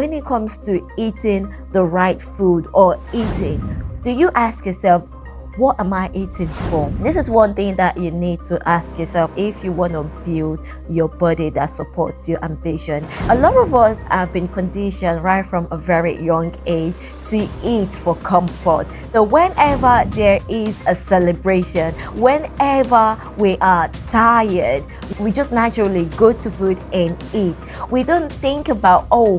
when it comes to eating the right food or eating, do you ask yourself, what am I eating for? This is one thing that you need to ask yourself if you want to build your body that supports your ambition. A lot of us have been conditioned right from a very young age to eat for comfort. So whenever there is a celebration, whenever we are tired, we just naturally go to food and eat. We don't think about, oh,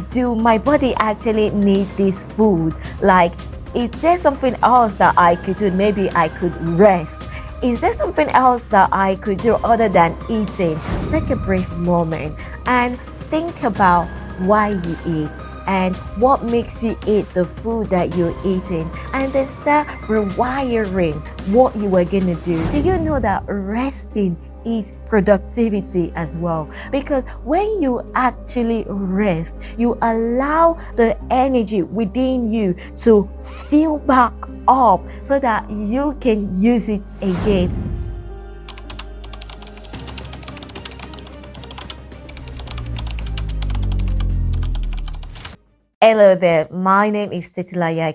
do my body actually need this food? Like, is there something else that I could do? Maybe I could rest. Is there something else that I could do other than eating? Take a brief moment and think about why you eat and what makes you eat the food that you're eating, and then start rewiring what you are going to do. Do you know that resting is productivity as well? Because when you actually rest, you allow the energy within you to fill back up so that you can use it again. Hello there, my name is Titilayo.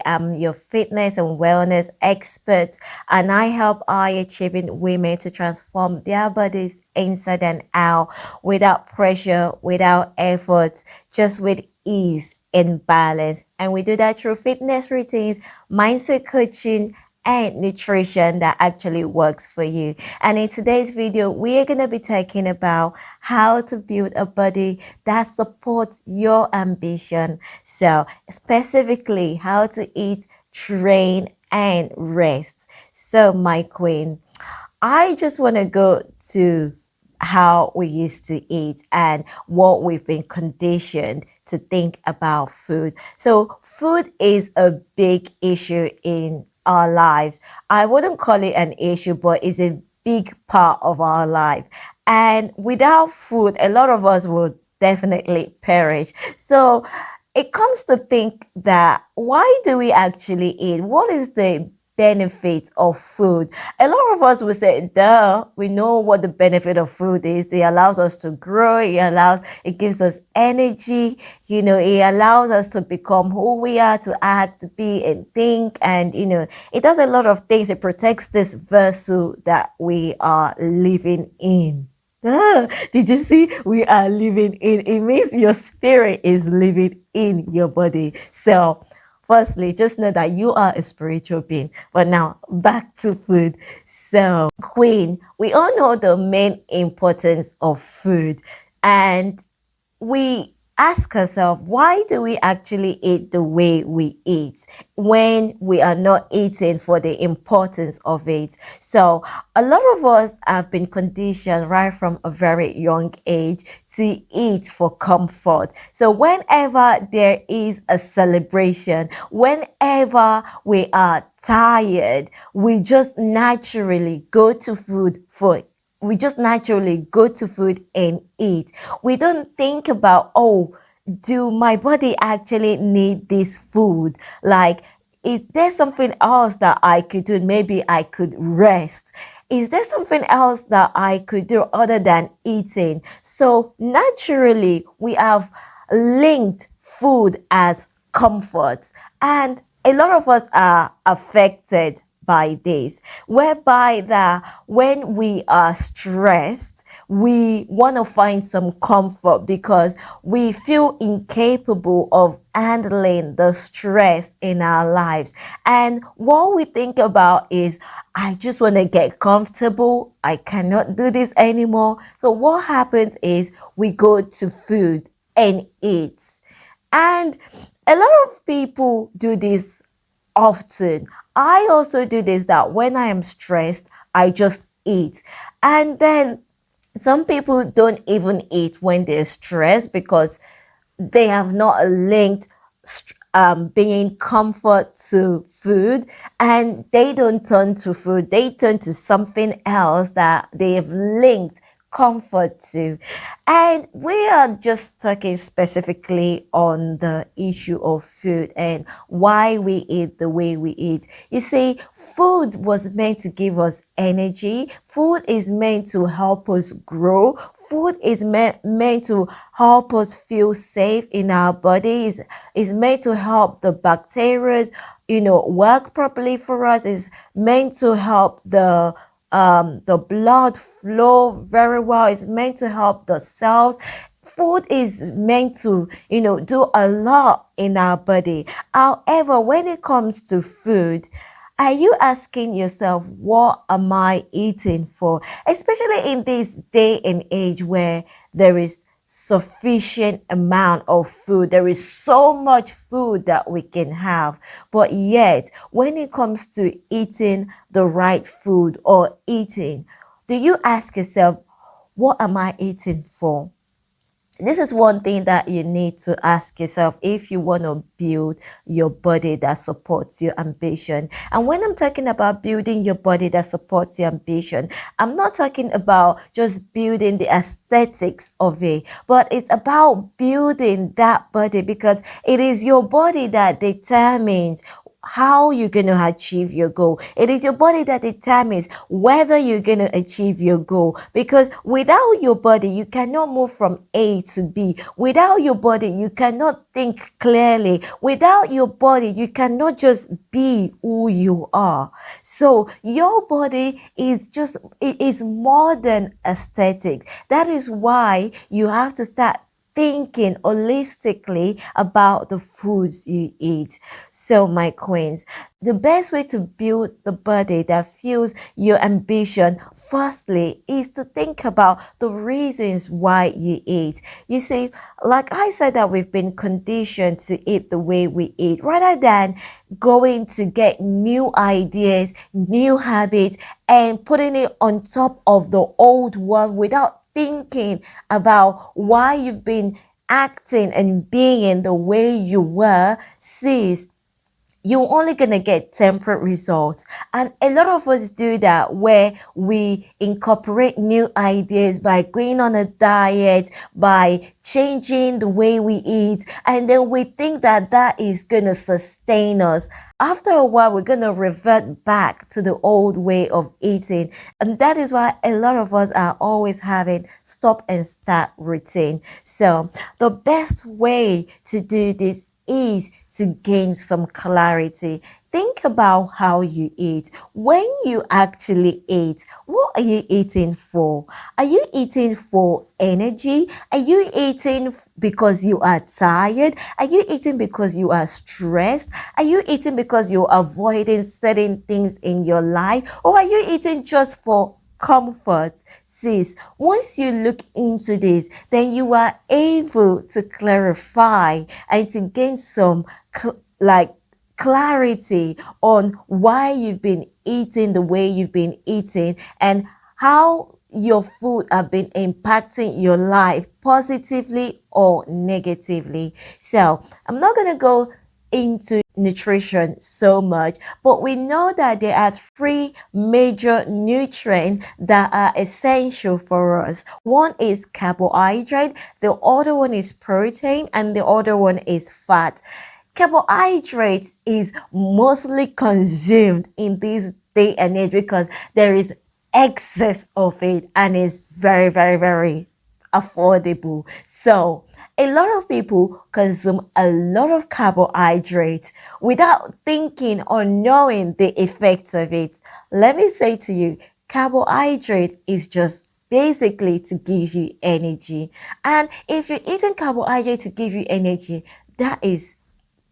I'm your fitness and wellness expert, and I help high-achieving women to transform their bodies inside and out without pressure, without effort, just with ease and balance. And we do that through fitness routines, mindset coaching, and nutrition that actually works for you. And in today's video, we are going to be talking about how to build a body that supports your ambition. So specifically, how to eat, train, and rest. So my queen, I just want to go to how we used to eat and what we've been conditioned to think about food. So food is a big issue in our lives. I wouldn't call it an issue, but it's a big part of our life. And without food, a lot of us will definitely perish. So it comes to think that, why do we actually eat? What is the benefits of food? A lot of us will say, duh, we know what the benefit of food is. It allows us to grow, it gives us energy, it allows us to become who we are, to act, to be and think, and it does a lot of things. It protects this vessel that we are living in. Did you see? We are living in. It means your spirit is living in your body. So firstly, just know that you are a spiritual being. But now, back to food. So, queen, we all know the main importance of food. And we ask ourselves, why do we actually eat the way we eat when we are not eating for the importance of it? So a lot of us have been conditioned right from a very young age to eat for comfort. So whenever there is a celebration, whenever we are tired, we just naturally go to food and eat. We don't think about, oh, do my body actually need this food? Like, is there something else that I could do? Maybe I could rest. Is there something else that I could do other than eating? So naturally, we have linked food as comfort. And a lot of us are affected by this, whereby that when we are stressed, we want to find some comfort because we feel incapable of handling the stress in our lives. And what we think about is, I just want to get comfortable. I cannot do this anymore. So what happens is we go to food and eat. And a lot of people do this often. I also do this, that when I am stressed, I just eat. And then some people don't even eat when they're stressed because they have not linked being comfort to food, and they don't turn to food. They turn to something else that they have linked comfort too. And we are just talking specifically on the issue of food and why we eat the way we eat. You see, food was meant to give us energy. Food is meant to help us grow. Food is meant to help us feel safe in our bodies. Is meant to help the bacteria, work properly for us. Is meant to help the blood flow very well. It's meant to help the cells. Food is meant to, do a lot in our body. However, when it comes to food, are you asking yourself, what am I eating for? Especially in this day and age where there is sufficient amount of food. There is so much food that we can have. But yet, when it comes to eating the right food or eating, do you ask yourself, what am I eating for? This is one thing that you need to ask yourself if you want to build your body that supports your ambition. And when I'm talking about building your body that supports your ambition, I'm not talking about just building the aesthetics of it, but it's about building that body, because it is your body that determines how you're going to achieve your goal. It is your body that determines whether you're going to achieve your goal, because without your body, you cannot move from A to B. Without your body, you cannot think clearly. Without your body, you cannot just be who you are. So your body it is more than aesthetics. That is why you have to start thinking holistically about the foods you eat. So, my queens, the best way to build the body that fuels your ambition, firstly, is to think about the reasons why you eat. You see, like I said, that we've been conditioned to eat the way we eat, rather than going to get new ideas, new habits, and putting it on top of the old one without thinking about why you've been acting and being the way you were. Sis, you're only going to get temporary results. And a lot of us do that, where we incorporate new ideas by going on a diet, by changing the way we eat, and then we think that that is going to sustain us. After a while, we're going to revert back to the old way of eating. And that is why a lot of us are always having stop and start routine. So the best way to do this is to gain some clarity. Think about how you eat. When you actually eat, what are you eating for? Are you eating for energy? Are you eating because you are tired? Are you eating because you are stressed? Are you eating because you're avoiding certain things in your life? Or are you eating just for comfort? Sis, once you look into this, then you are able to clarify and to gain some clarity on why you've been eating the way you've been eating, and how your food have been impacting your life positively or negatively. So I'm not going to go into nutrition so much, but we know that there are three major nutrients that are essential for us. One is carbohydrate, the other one is protein, and the other one is fat. Carbohydrate is mostly consumed in this day and age because there is excess of it, and it's very, very, very affordable. So a lot of people consume a lot of carbohydrates without thinking or knowing the effects of it. Let me say to you, carbohydrate is just basically to give you energy. And if you're eating carbohydrate to give you energy, that is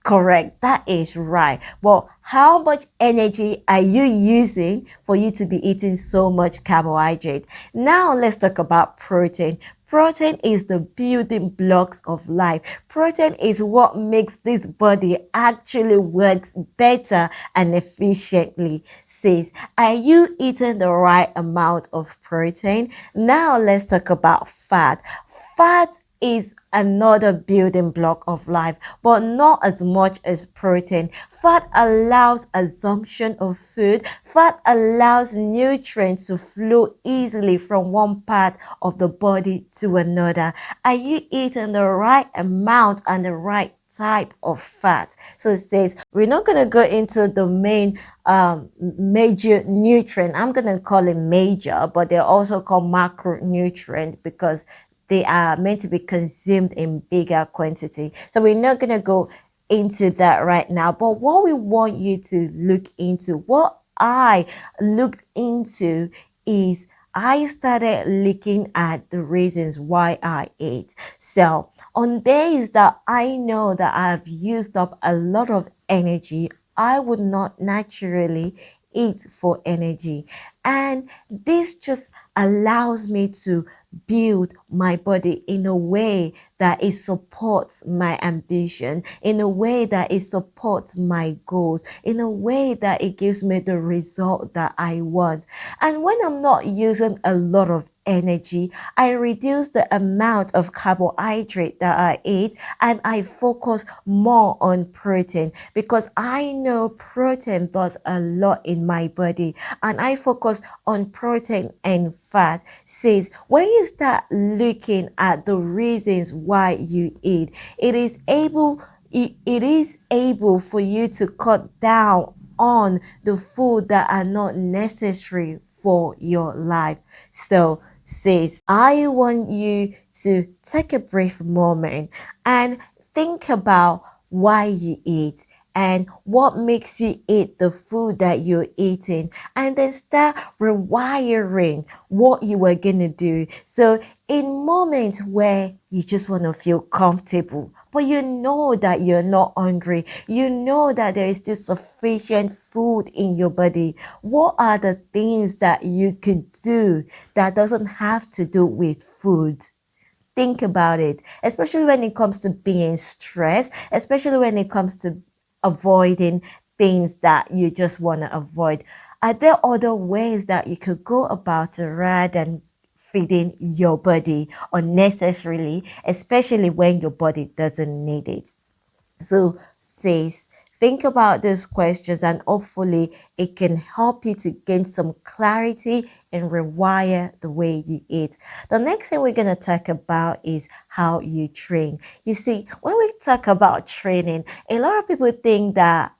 correct. That is right. But how much energy are you using for you to be eating so much carbohydrate? Now let's talk about protein. Protein is the building blocks of life. Protein is what makes this body actually works better and efficiently. Sis, are you eating the right amount of protein? Now let's talk about fat. Fat is another building block of life, but not as much as protein. Fat allows assumption of food. Fat allows nutrients to flow easily from one part of the body to another. Are you eating the right amount and the right type of fat? So it says we're not going to go into the main major nutrient. I'm going to call it major, but they're also called macronutrient because they are meant to be consumed in bigger quantity. So we're not going to go into that right now. But what we want you to look into, what I looked into, is I started looking at the reasons why I ate. So on days that I know that I've used up a lot of energy, I would not naturally eat for energy. And this just allows me to build my body in a way that it supports my ambition, in a way that it supports my goals, in a way that it gives me the result that I want. And when I'm not using a lot of energy, I reduce the amount of carbohydrate that I eat and I focus more on protein because I know protein does a lot in my body, and I focus on protein and fat. Says when you start looking at the reasons why you eat, it is able for you to cut down on the food that are not necessary for your life. So says I want you to take a brief moment and think about why you eat and what makes you eat the food that you're eating, and then start rewiring what you are gonna do. So in moments where you just want to feel comfortable, but you know that you're not hungry, you know that there is still sufficient food in your body, what are the things that you could do that doesn't have to do with food? Think about it, especially when it comes to being stressed, especially when it comes to avoiding things that you just want to avoid. Are there other ways that you could go about it rather than feeding your body unnecessarily, especially when your body doesn't need it? So says think about these questions and hopefully it can help you to gain some clarity and rewire the way you eat. The next thing we're going to talk about is how you train. You see, when we talk about training, a lot of people think that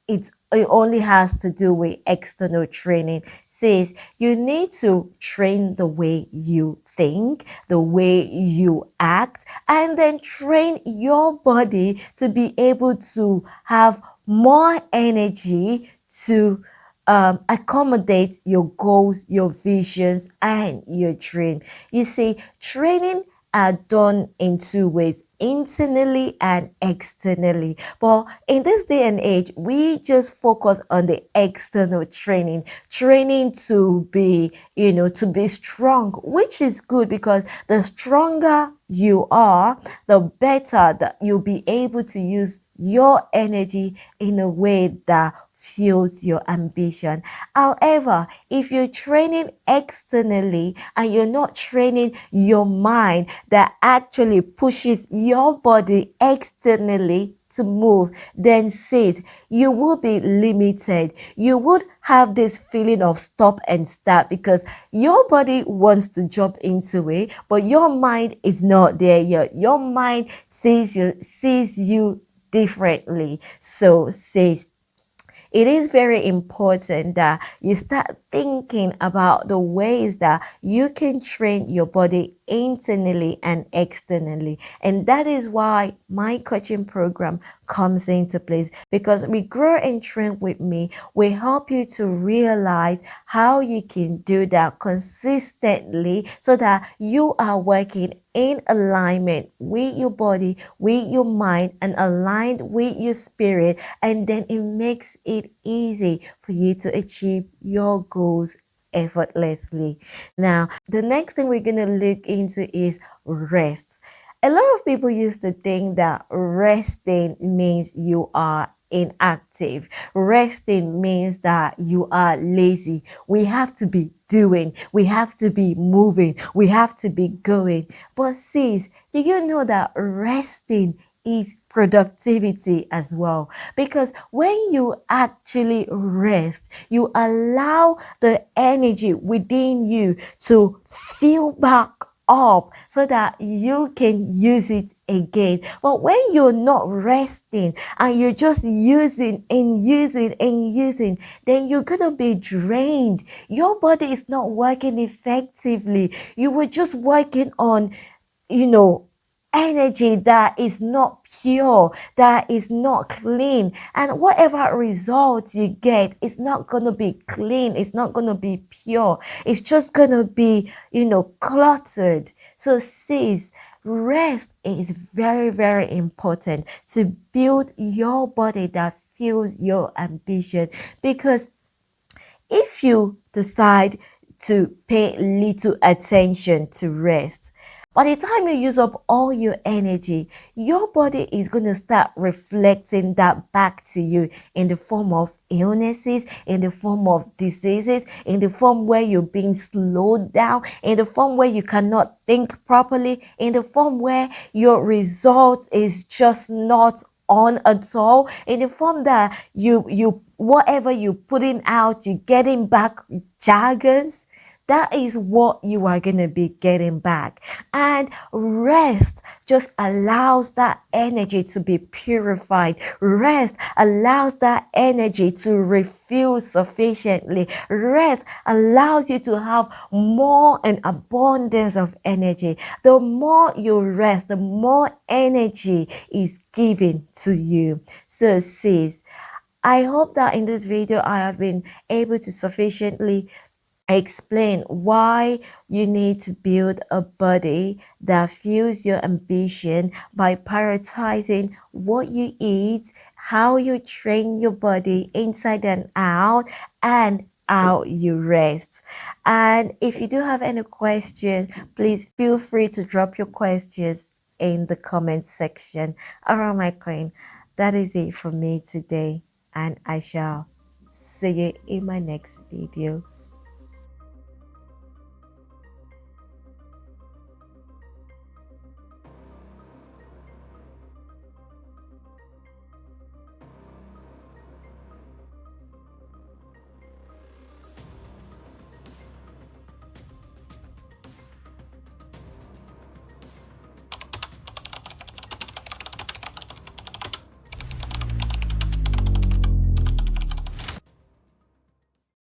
it only has to do with external training. Says you need to train the way you think, the way you act, and then train your body to be able to have more energy to accommodate your goals, your visions, and your dream. You see, training are done in two ways, internally and externally. But in this day and age, we just focus on the external training, training to be, to be strong, which is good because the stronger you are, the better that you'll be able to use your energy in a way that fuels your ambition. However, if you're training externally and you're not training your mind that actually pushes your body externally to move, then says you will be limited. You would have this feeling of stop and start because your body wants to jump into it, but your mind is not there yet. Your mind sees you differently. So says it is very important that you start thinking about the ways that you can train your body internally and externally. And that is why my coaching program comes into place, because we grow and train with me. We help you to realize how you can do that consistently so that you are working in alignment with your body, with your mind, and aligned with your spirit. And then it makes it easy for you to achieve your goals effortlessly. Now, the next thing we're going to look into is rest. A lot of people used to think that resting means you are inactive. Resting means that you are lazy. We have to be doing, we have to be moving, we have to be going. But sis, do you know that resting is productivity as well? Because when you actually rest, you allow the energy within you to fill back up so that you can use it again. But when you're not resting and you're just using and using and using, then you're gonna be drained. Your body is not working effectively. You were just working on, you know, energy that is not pure, that is not clean. And whatever results you get, it's not going to be clean, it's not going to be pure, it's just going to be, cluttered. So, sis, rest is very, very important to build your body that fuels your ambition. Because if you decide to pay little attention to rest, by the time you use up all your energy, your body is going to start reflecting that back to you in the form of illnesses, in the form of diseases, in the form where you're being slowed down, in the form where you cannot think properly, in the form where your results is just not on at all, in the form that you whatever you're putting out, you're getting back jargons. That is what you are going to be getting back. And rest just allows that energy to be purified. Rest allows that energy to refuel sufficiently. Rest allows you to have more and abundance of energy. The more you rest, the more energy is given to you. So sis, I hope that in this video I have been able to sufficiently explain why you need to build a body that fuels your ambition by prioritizing what you eat, how you train your body inside and out, and how you rest. And if you do have any questions, please feel free to drop your questions in the comment section. All right, my queen, that is it for me today, and I shall see you in my next video.